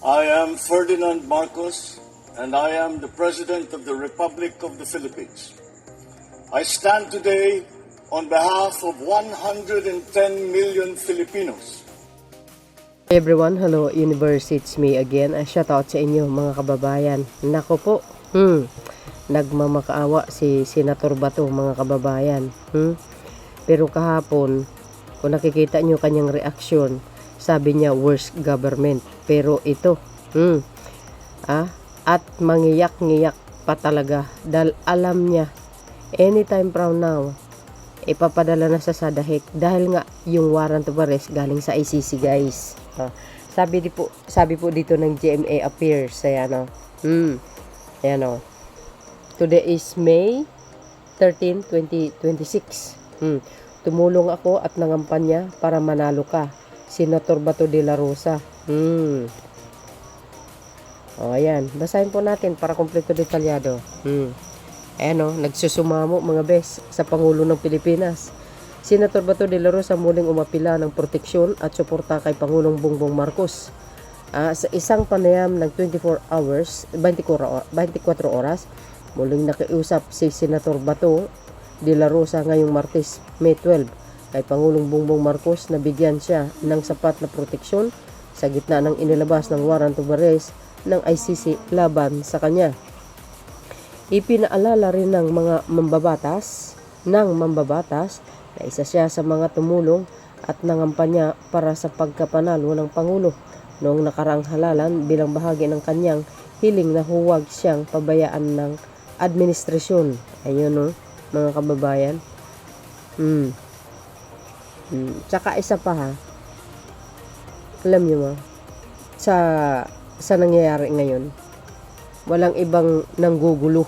I am Ferdinand Marcos, and I am the President of the Republic of the Philippines. I stand today on behalf of 110 million Filipinos. Hey everyone, hello universe, it's me again. Shout out sa inyo mga kababayan. Nako po, nagmamakaawa si Senator Bato mga kababayan. Pero kahapon, kung nakikita nyo kanyang reaksyon, sabi niya worst government. Pero ito, at mangiyak-ngiyak pa talaga dahil alam niya anytime from now ipapadala na sa dahig dahil nga yung warrant of arrest galing sa ICC guys. Sabi po dito ng GMA Affairs, ayan o. Today is May 13, 2026. Tumulong ako at nangampanya para manalo ka, Senator Bato de la Rosa. Ayan, basahin po natin para kompleto detalyado. Ayan o, nagsusumamo mga bes sa Pangulo ng Pilipinas. Senator Bato de la Rosa muling umapila ng proteksyon at suporta kay Pangulong Bongbong Marcos. Sa isang panayam ng 24 oras, muling nakiusap si Senator Bato de la Rosa ngayong Martes, May 12, kay Pangulong Bongbong Marcos na bigyan siya ng sapat na proteksyon sa gitna ng inilabas ng warrant of arrest ng ICC laban sa kanya. Ipinaalala rin ng mga mambabatas na isa siya sa mga tumulong at nangampanya para sa pagkapanalo ng Pangulo noong nakaraang halalan bilang bahagi ng kanyang hiling na huwag siyang pabayaan ng administrasyon. Ayun mga kababayan. Tsaka isa pa alam nyo sa nangyayari ngayon, walang ibang nanggugulo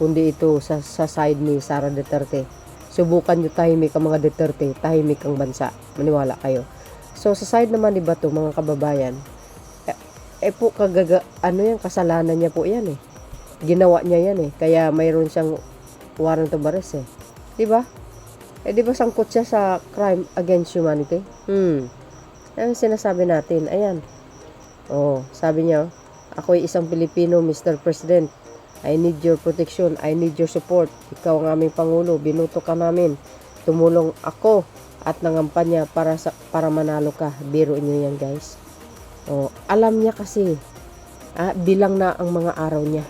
kundi ito sa side ni Sara Duterte. Subukan nyo tahimik ang mga Duterte, tahimik ang bansa. Maniwala kayo. So sa side naman ni Bato mga kababayan, po kasalanan niya po yan Ginawa niya yan Kaya mayroon siyang warrant of arrest Diba? Diba sangkot siya sa crime against humanity? Ang sinasabi natin, ayan. Sabi niya, ako'y isang Pilipino, Mr. President. I need your protection. I need your support. Ikaw ang aming Pangulo. Binuto ka namin. Tumulong ako at nangampanya para manalo ka. Biro niyo yan, guys. Alam niya kasi, bilang na ang mga araw niya.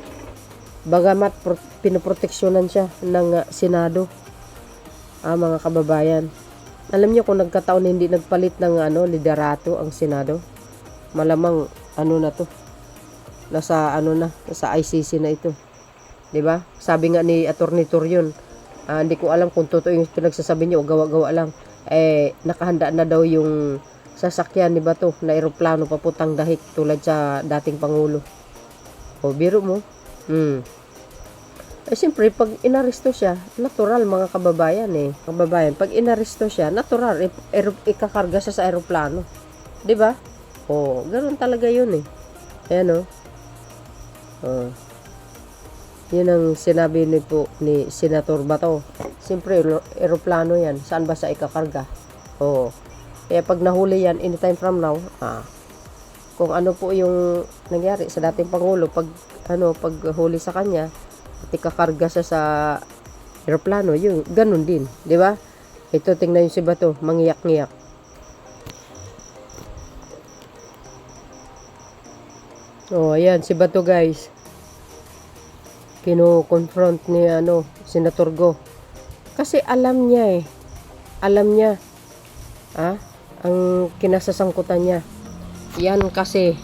Bagamat pinoproteksyonan siya ng Senado. Mga kababayan. Alam niyo kung nagkataon hindi nagpalit ng liderato ang Senado, malamang nasa ICC na ito. 'Di ba? Sabi nga ni Attorney Torion, hindi ko alam kung totoo yung pinagsasabi niya o gawa-gawa lang. Nakahanda na daw yung sasakyan ni Bato na eroplano papuntang dahig tulad sa dating Pangulo. Biro mo. Siyempre, pag inaresto siya, natural mga kababayan Kababayan, pag inaresto siya, natural, ikakarga siya sa eroplano. 'Di ba? Ganoon talaga yun Ayan yun ang sinabi ni Senator Bato. Siyempre, eroplano yan. Saan ba sa ikakarga? Kaya pag nahuli yan, anytime from now, kung ano po yung nangyari sa dating Pangulo, pag huli sa kanya, at ikakarga siya sa eroplano, yun, ganun din. Di ba? Ito, tingnan yung si Bato, mangiyak-ngiyak. Ayan, si Bato guys. Kino-confront ni Senator Go. Kasi alam niya Alam niya. Ang kinasasangkutan niya. Yan kasi.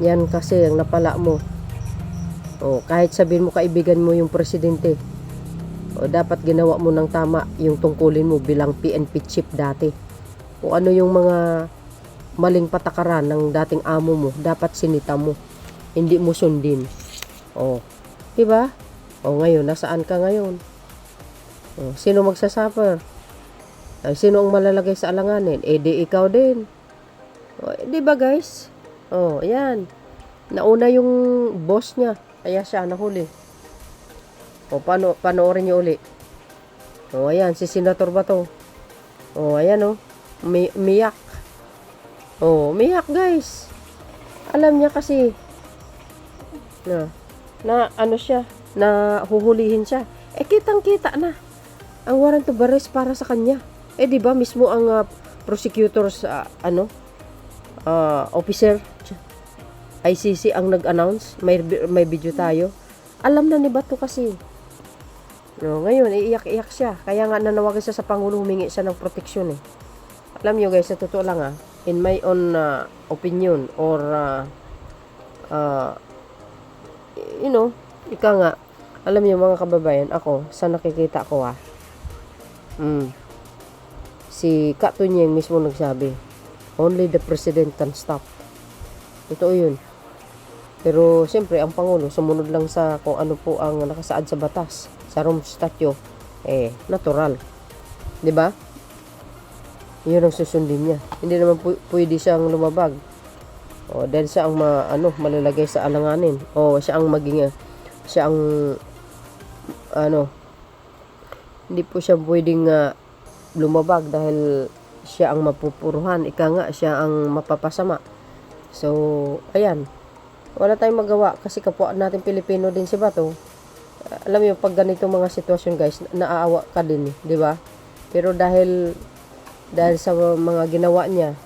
Yan kasi ang napala mo. Kahit sabihin mo kaibigan mo yung presidente. Dapat ginawa mo ng tama yung tungkulin mo bilang PNP chief dati. Kung ano yung mga maling patakaran ng dating amo mo, dapat sinita mo. Hindi mo sundin. Diba? Ngayon, nasaan ka ngayon? Sino magsasuffer? Sino ang malalagay sa alanganin? Di ikaw din. Diba guys? Yan. Nauna yung boss niya. Kaya siya nahuli. Panoorin niyo uli. Ayan, si Senator Bato. Ayan miyak. Oh, umiyak guys. Alam niya kasi na ano siya, na huhulihin siya. Kitang-kita na ang warrant of arrest para sa kanya. Di ba mismo ang prosecutor sa officer ICC ang nag-announce, may video tayo. Alam na ni Bato kasi. No, ngayon iiyak-iyak siya. Kaya nga nanawagan siya sa Pangulo, humingi siya ng proteksyon eh. Alam niyo guys, sa totoo lang in my own opinion or ika nga, alam niyo mga kababayan, ako, sa nakikita ko si Katunyeng mismo nagsabi, only the president can stop. Totoo yun. Pero siyempre ang Pangulo sumunod lang sa kung ano po ang nakasaad sa batas, sa Rome Statute, natural. 'Di ba? 'Yun ang susundin niya. Hindi naman pwede siyang lumabag. Dahil siya ang malalagay sa alanganin. Siya ang hindi po siya pwedeng lumabag dahil siya ang mapupuruhan. Ika nga, siya ang mapapasama. So, ayan. Wala tayong magawa kasi kapwa natin Pilipino din si Bato. Alam mo, pag ganito mga sitwasyon guys, naaawa ka din, di ba? Pero dahil sa mga ginawa niya,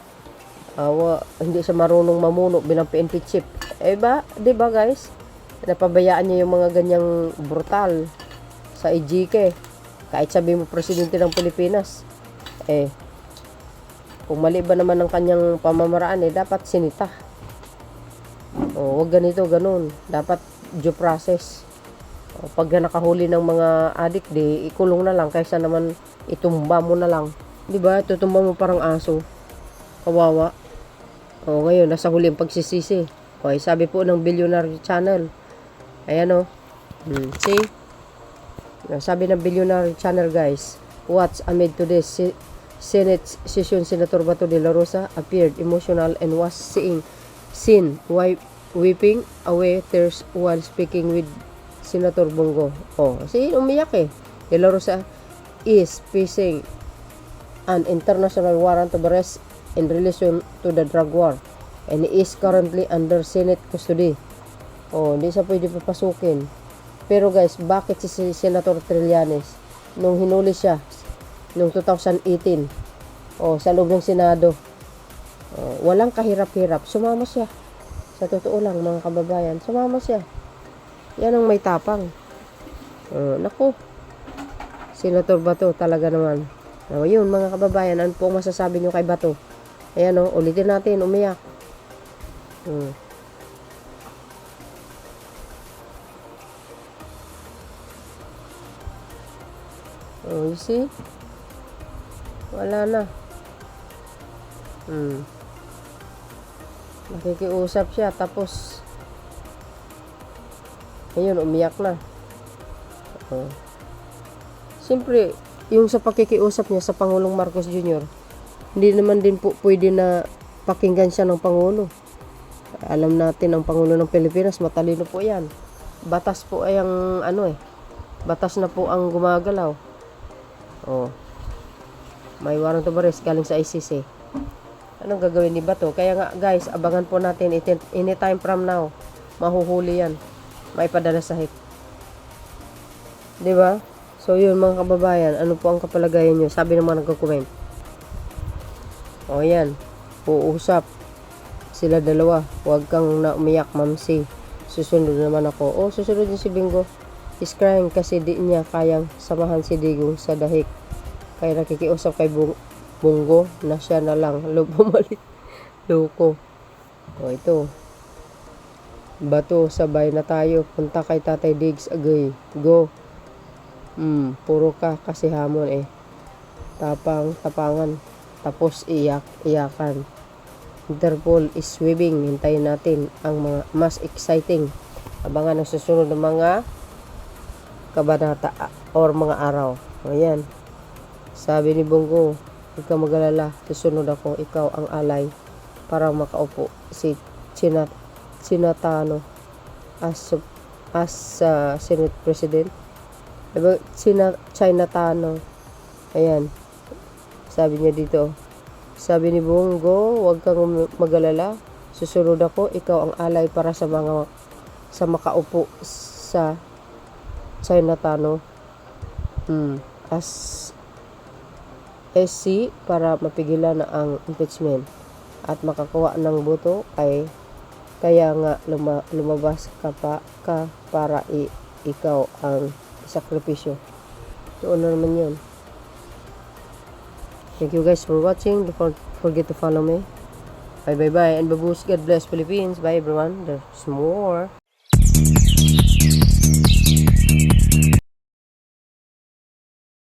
hindi siya marunong mamuno bilang PNP chief. Di ba guys? Napabayaan niya yung mga ganyang brutal sa EJK. Kahit sabi mo presidente ng Pilipinas, kung mali ba naman ang kanyang pamamaraan, dapat sinita. Wag ganito, ganun. Dapat due process. Pag nakahuli ng mga adik, ikulong na lang kaysa naman itumba mo na lang. Di ba? Tutumba mo parang aso. Kawawa. Ngayon, nasa huli ang pagsisisi. Sabi po ng Billionaire Channel. Ayan see? Sabi ng Billionaire Channel guys, what's amid today's Senate session, Senator Bato de la Rosa appeared emotional and was seen weeping away tears while speaking with Senator Bongo. Umiyak De la Rosa is facing an international warrant of arrest in relation to the drug war and is currently under Senate custody. Hindi siya pwede papasukin. Pero guys, bakit si Senator Trillanes nung hinuli siya noong 2018 sa loob ng Senado, walang kahirap-hirap, sumama siya. Sa totoo lang mga kababayan, sumama siya. Yan ang may tapang. Naku, Senator Bato talaga naman. Yun mga kababayan, ano po masasabi nyo kay Bato? Ayan ulitin natin, umiyak. You see? Wala na. Nakikiusap siya, tapos ayun, umiyak na. Siyempre, yung sa pakikiusap niya sa Pangulong Marcos Jr., hindi naman din po pwede na pakinggan siya ng Pangulo. Alam natin, ang Pangulo ng Pilipinas, matalino po yan. Batas po ay ang batas na po ang gumagalaw. May warrant of arrest galing sa ICC. Anong gagawin ni Bato? Kaya nga guys, abangan po natin anytime from now. Mahuhuli yan. Maipadala sa HIP. Diba? So yun mga kababayan, ano po ang kapalagayan nyo? Sabi ng mga nagko-comment. Yan. Uusap. Sila dalawa. Huwag kang na umiyak, mamsi. Susunod naman ako. Susunod din si Bingo. Is crying kasi di niya kayang samahan si Digong sa dahik. Kaya nakikiusap kay Bongo na siya na lang bumalik. Loko. Ito. Bato, sabay na tayo. Punta kay Tatay Diggs agay. Go. Puro ka kasi hamon tapangan. Tapos iyakan. Interpol is sweeping. Hintayin natin ang mga mas exciting. Abangan ang susunod ng mga kabanata or mga araw. Ayan. Sabi ni Bongo, huwag ka mag-alala, susunod ako, ikaw ang alay para makaupo si Chinatano as Senate President. Chinatano. Ayan. Sabi niya dito, Sabi ni Bongo, huwag kang mag-alala. Susunod ako, ikaw ang alay para sa makaupo sa Chinatown. As SC para mapigilan na ang impeachment at makakuha ng boto kaya nga lumabas ka para ikaw ang sakripisyo. Doon na naman yun. Thank you guys for watching. Don't forget to follow me. Bye bye bye and babush. God bless Philippines. Bye everyone. There's more.